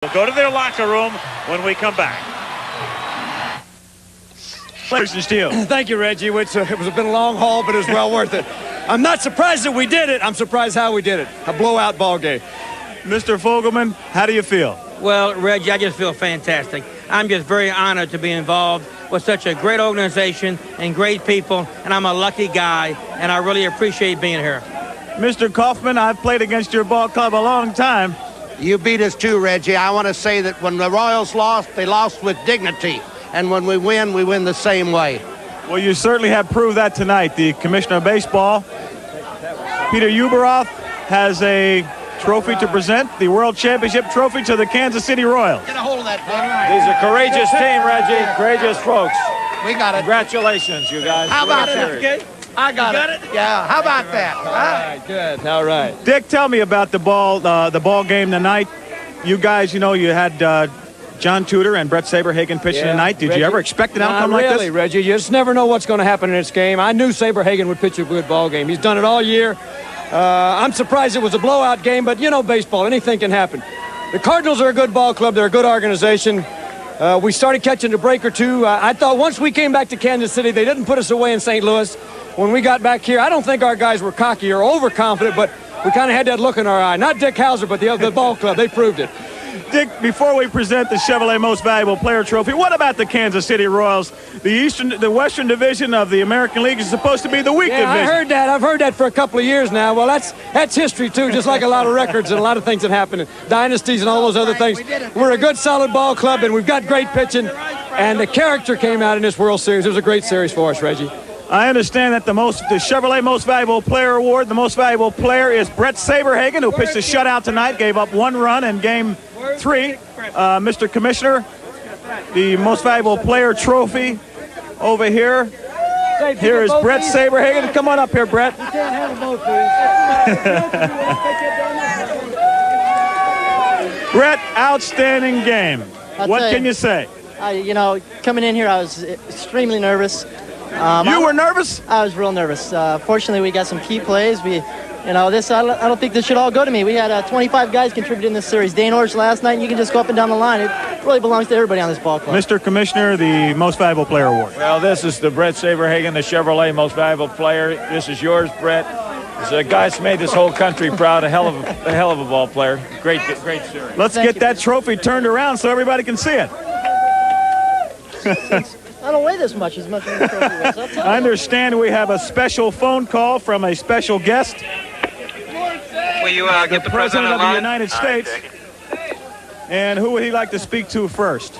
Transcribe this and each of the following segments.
We'll go to their locker room when we come back. Thank you, Reggie. It was been a long haul, but it was well worth it. I'm not surprised that we did it. I'm surprised how we did it. A blowout ball game. Mr. Fogelman, how do you feel? Well, Reggie, I just feel fantastic. I'm just very honored to be involved with such a great organization and great people, and I'm a lucky guy, and I really appreciate being here. Mr. Kaufman, I've played against your ball club a long time. You beat us too, Reggie. I want to say that when the Royals lost, they lost with dignity. And when we win the same way. Well, you certainly have proved that tonight. The Commissioner of Baseball, Peter Uberoth, has a trophy to present, the World Championship trophy to the Kansas City Royals. Get a hold of that, Buck. These are courageous team, Reggie. Courageous folks. We got it. Congratulations, you guys. How about it? I got it. Yeah, how about that? All right, good. All right. Dick, tell me about the ball game tonight. You guys, you had John Tudor and Brett Saberhagen pitching tonight. Did you ever expect an outcome like this? Really, Reggie. You just never know what's going to happen in this game. I knew Saberhagen would pitch a good ball game. He's done it all year. I'm surprised it was a blowout game, but baseball, anything can happen. The Cardinals are a good ball club. They're a good organization. We started catching a break or two. I thought once we came back to Kansas City, they didn't put us away in St. Louis. When we got back here, I don't think our guys were cocky or overconfident, but we kind of had that look in our eye. Not Dick Hauser, but the ball club. They proved it. Dick, before we present the Chevrolet Most Valuable Player Trophy, what about the Kansas City Royals? The Western Division of the American League is supposed to be the weak division. I heard that. I've heard that for a couple of years now. Well, that's history, too, just like a lot of records and a lot of things that happen, dynasties and all those other things. We're a good, solid ball club, and we've got great pitching, and the character came out in this World Series. It was a great series for us, Reggie. I understand that the Chevrolet Most Valuable Player Award, the most valuable player is Brett Saberhagen, who pitched a shutout tonight, gave up 1 run in Game 3. Mr. Commissioner, the Most Valuable Player Trophy over here. Here is Brett Saberhagen. Come on up here, Brett. You can't have them both, please. Brett, outstanding game. What can you say? Coming in here, I was extremely nervous. You were nervous? I was real nervous. Fortunately, we got some key plays. I don't think this should all go to me. We had 25 guys contribute in this series. Dane Orch last night, and you can just go up and down the line. It really belongs to everybody on this ball club. Mr. Commissioner, the Most Valuable Player Award. Well, this is the Brett Saberhagen, the Chevrolet Most Valuable Player. This is yours, Brett. It's a guy that's made this whole country proud. A hell of a ball player. Great series. Let's get that trophy turned around so everybody can see it. I don't weigh this much as the trophy weighs. I understand we have a special phone call from a special guest. Will you get the President of the line? United States. And who would he like to speak to first?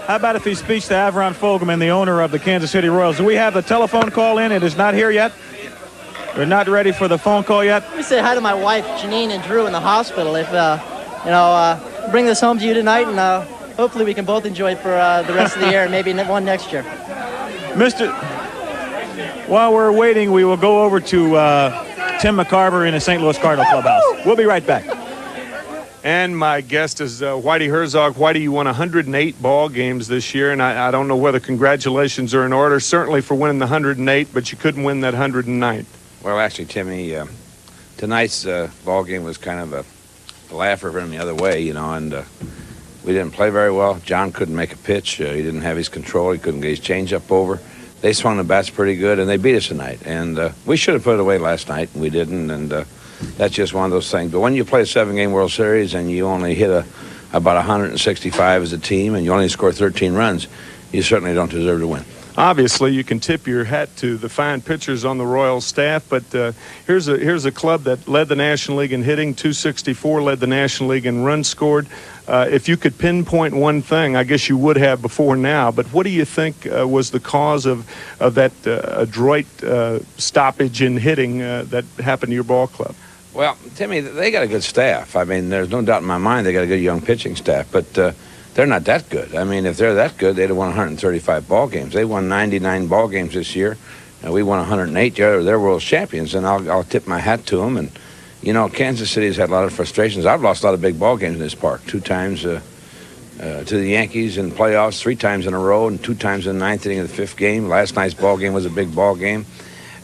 How about if he speaks to Avron Fogelman, the owner of the Kansas City Royals? Do we have the telephone call in? It is not here yet. We're not ready for the phone call yet. Let me say hi to my wife, Janine, and Drew in the hospital. If bring this home to you tonight, and hopefully we can both enjoy it for the rest of the year and maybe one next year. While we're waiting, we will go over to Tim McCarver in the St. Louis Cardinal clubhouse. We'll be right back. And my guest is Whitey Herzog. Whitey, you won 108 ball games this year, and I don't know whether congratulations are in order, certainly for winning the 108, but you couldn't win that 109th. Well, actually, Timmy, tonight's ball game was kind of a laugher from the other way, and we didn't play very well. John couldn't make a pitch. He didn't have his control. He couldn't get his changeup over. They swung the bats pretty good, and they beat us tonight. And we should have put it away last night, and we didn't, and that's just one of those things. But when you play a 7-game World Series and you only hit about 165 as a team and you only score 13 runs, you certainly don't deserve to win. Obviously, you can tip your hat to the fine pitchers on the Royals staff, but here's a club that led the National League in hitting, 264, led the National League in runs scored. If you could pinpoint one thing, I guess you would have before now, but what do you think was the cause of that adroit stoppage in hitting that happened to your ball club? Well, Timmy, they got a good staff. I mean, there's no doubt in my mind they got a good young pitching staff, but they're not that good. I mean, if they're that good, they'd have won 135 ball games. They won 99 ball games this year. We won 108. They're world champions, and I'll tip my hat to them. And, Kansas City has had a lot of frustrations. I've lost a lot of big ball games in this park, 2 times to the Yankees in playoffs, 3 times in a row, and 2 times in the 9th inning of the 5th game. Last night's ball game was a big ball game.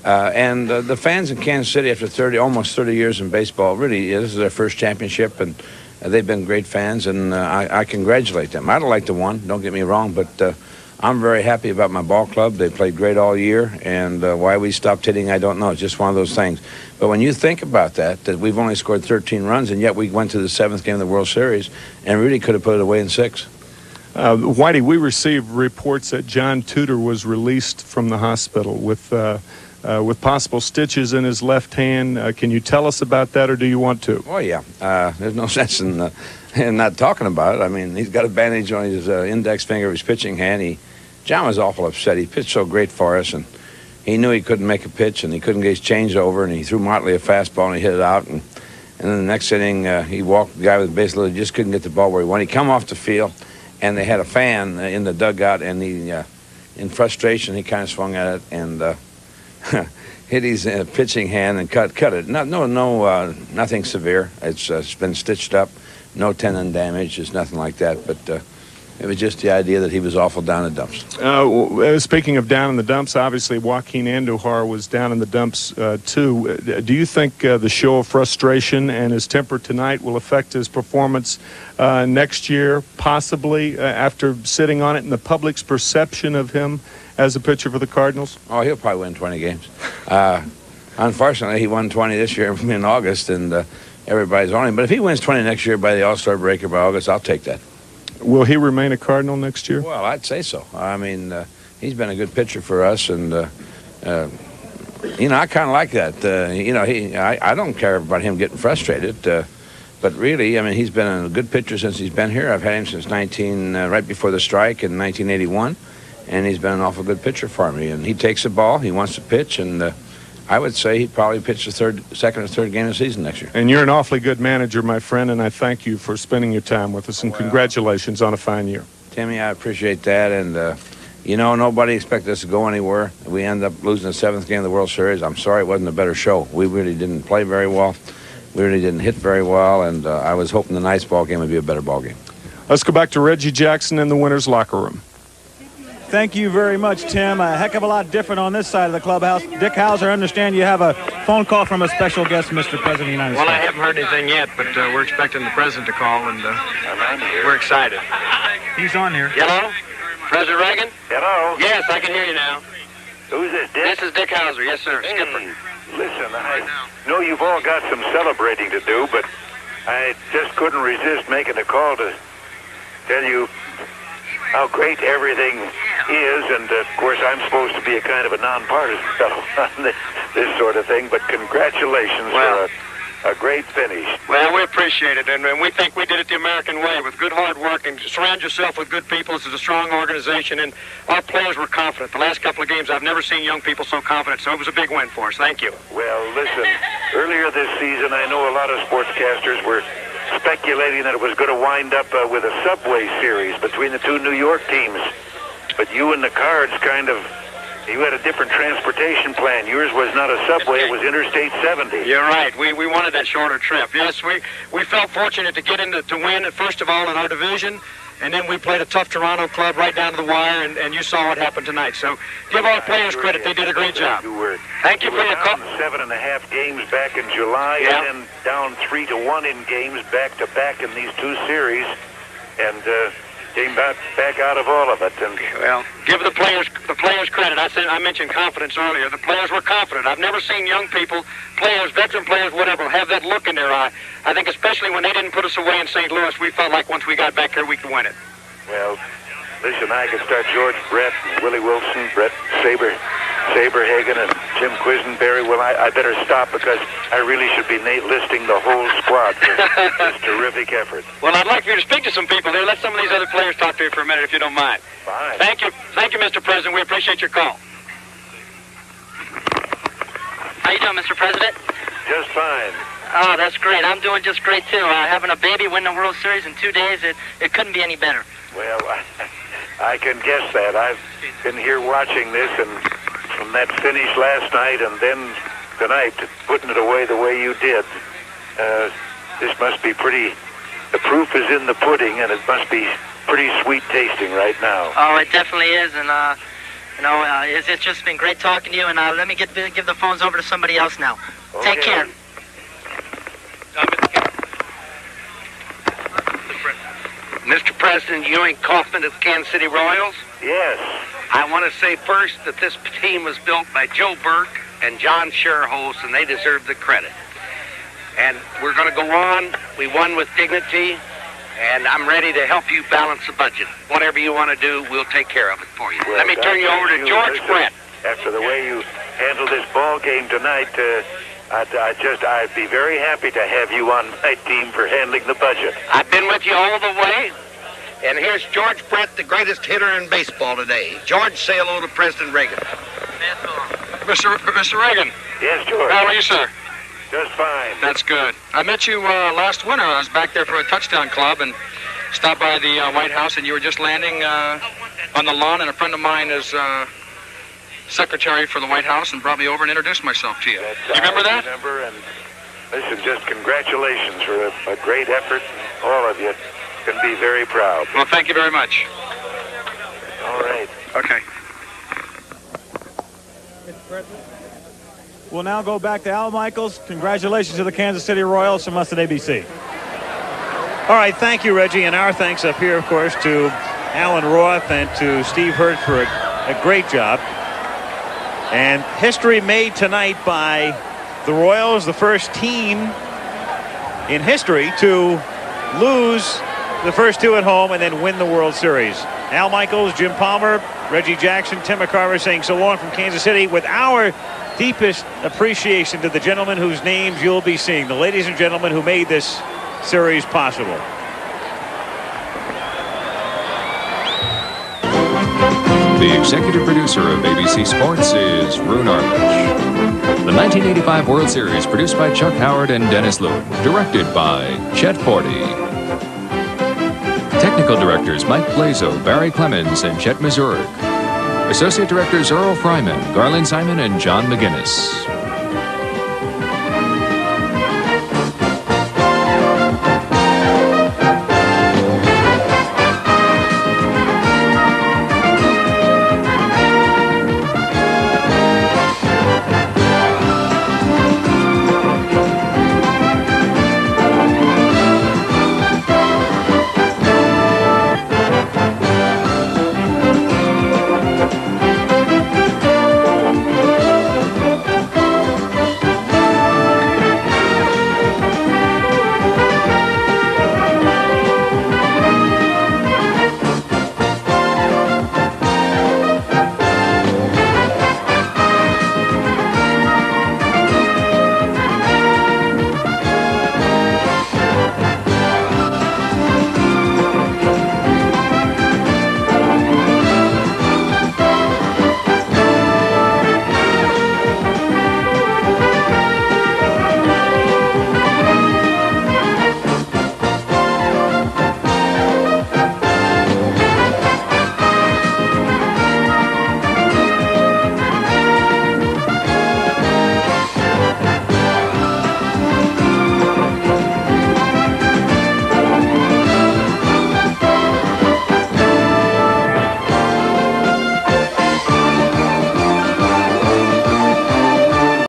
And the fans in Kansas City, after almost 30 years in baseball, really, this is their first championship, and they've been great fans, and I congratulate them. I'd have liked to won, don't get me wrong, but I'm very happy about my ball club. They played great all year, and why we stopped hitting, I don't know. It's just one of those things. But when you think about that we've only scored 13 runs, and yet we went to the 7th game of the World Series, and really could have put it away in 6. Whitey, we received reports that John Tudor was released from the hospital with possible stitches in his left hand. Can you tell us about that, or do you want to? Oh, yeah. There's no sense in not talking about it. I mean, he's got a bandage on his index finger of his pitching hand. John was awful upset. He pitched so great for us, and he knew he couldn't make a pitch, and he couldn't get his change over, and he threw Motley a fastball, and he hit it out. And then the next inning, he walked the guy with the base loaded, just couldn't get the ball where he wanted. He come off the field, and they had a fan in the dugout, and in frustration, he kind of swung at it and hit his pitching hand and cut it. Nothing severe. It's been stitched up. No tendon damage. There's nothing like that. But it was just the idea that he was awful down in the dumps. Speaking of down in the dumps, obviously Joaquin Andujar was down in the dumps too. Do you think the show of frustration and his temper tonight will affect his performance next year, possibly after sitting on it, and the public's perception of him as a pitcher for the Cardinals? Oh, he'll probably win 20 games. Unfortunately, he won 20 this year in August, and everybody's on him. But if he wins 20 next year by the All-Star break or by August, I'll take that. Will he remain a Cardinal next year? Well, I'd say so. I mean, he's been a good pitcher for us, and I kind of like that. I don't care about him getting frustrated, but really, I mean, he's been a good pitcher since he's been here. I've had him since right before the strike in 1981, and he's been an awful good pitcher for me. And he takes the ball, he wants to pitch, and I would say he'd probably pitch the second or third game of the season next year. And you're an awfully good manager, my friend, and I thank you for spending your time with us, and congratulations on a fine year. Timmy, I appreciate that, and nobody expected us to go anywhere. We ended up losing the 7th game of the World Series. I'm sorry it wasn't a better show. We really didn't play very well. We really didn't hit very well, and I was hoping tonight's ball game would be a better ball game. Let's go back to Reggie Jackson in the winner's locker room. Thank you very much, Tim. A heck of a lot different on this side of the clubhouse. Dick Hauser, I understand you have a phone call from a special guest, Mr. President of the United States. Well, I haven't heard anything yet, but we're expecting the President to call, and we're excited. He's on here. Hello? President Reagan? Hello? Yes, I can hear you now. Who's this, Dick? This is Dick Hauser. Yes, sir. Hey, Skipper. listen, I know you've all got some celebrating to do, but I just couldn't resist making a call to tell you how great everything is, and of course I'm supposed to be a kind of a nonpartisan fellow on this sort of thing, but congratulations for a great finish. Well, we appreciate it, and we think we did it the American way with good hard work, and surround yourself with good people. This is a strong organization, and our players were confident. The last couple of games, I've never seen young people so confident, so it was a big win for us. Thank you. Well, listen, earlier this season, I know a lot of sportscasters were speculating that it was going to wind up with a subway series between the two New York teams. But you and the Cards you had a different transportation plan. Yours was not a subway, it was Interstate 70. You're right. We wanted that shorter trip. Yes, we felt fortunate to get to win, first of all, in our division. And then we played a tough Toronto club right down to the wire, and you saw what happened tonight. So give our players credit. They did a great job. Thank you for your call. 7.5 games back in July, and then down 3-1 in games back-to-back in these two series, and came back out of all of it. And well, give the players credit. I mentioned confidence earlier. The players were confident. I've never seen young people, players, veteran players, whatever, have that look in their eye. I think especially when they didn't put us away in St. Louis, we felt like once we got back here, we could win it. Well, listen, I could start George Brett, Willie Wilson, Brett Saberhagen, and Jim Quisenberry. Well, I better stop because I really should be listing the whole squad for this terrific effort. Well, I'd like for you to speak to some people there. Let some of these other players talk to you for a minute, if you don't mind. Fine. Thank you, Mr. President. We appreciate your call. How you doing, Mr. President? Just fine. Oh, that's great. I'm doing just great, too. Having a baby win the World Series in 2 days, it couldn't be any better. Well, I can guess that. I've been here watching this, and from that finish last night and then tonight, putting it away the way you did, this must be the proof is in the pudding, and it must be pretty sweet tasting right now. Oh, it definitely is, and it's just been great talking to you, and let me give the phones over to somebody else now. Okay. Take care. Mr. President Ewing Kaufman of the Kansas City Royals. Yes. I want to say first that this team was built by Joe Burke and John Sherholz, and they deserve the credit. And we're going to go on. We won with dignity, and I'm ready to help you balance the budget. Whatever you want to do, we'll take care of it for you. Well, let me turn you over to George Brett. After the way you handled this ball game tonight, I'd be very happy to have you on my team for handling the budget. I've been with you all the way. And here's George Brett, the greatest hitter in baseball today. George, say hello to President Reagan. Mr. Reagan. Yes, George. How are you, sir? Just fine. That's good. I met you last winter. I was back there for a touchdown club and stopped by the White House, and you were just landing on the lawn, and a friend of mine is secretary for the White House and brought me over and introduced myself to you. You remember that? I remember, and listen, just congratulations for a great effort. All of you can be very proud. Well, thank you very much. All right. Okay. We'll now go back to Al Michaels. Congratulations to the Kansas City Royals from us at ABC. All right, thank you, Reggie, and our thanks up here, of course, to Alan Roth and to Steve Hurt for a great job. And history made tonight by the Royals, the first team in history to lose the first two at home and then win the World Series. Al Michaels, Jim Palmer, Reggie Jackson, Tim McCarver saying so long from Kansas City with our deepest appreciation to the gentlemen whose names you'll be seeing, the ladies and gentlemen who made this series possible. The executive producer of ABC Sports is Roone Arledge. The 1985 World Series produced by Chuck Howard and Dennis Lewin, directed by Chet Forty. Technical directors Mike Blazo, Barry Clemens, and Chet Mazurek. Associate directors Earl Fryman, Garland Simon, and John McGinnis.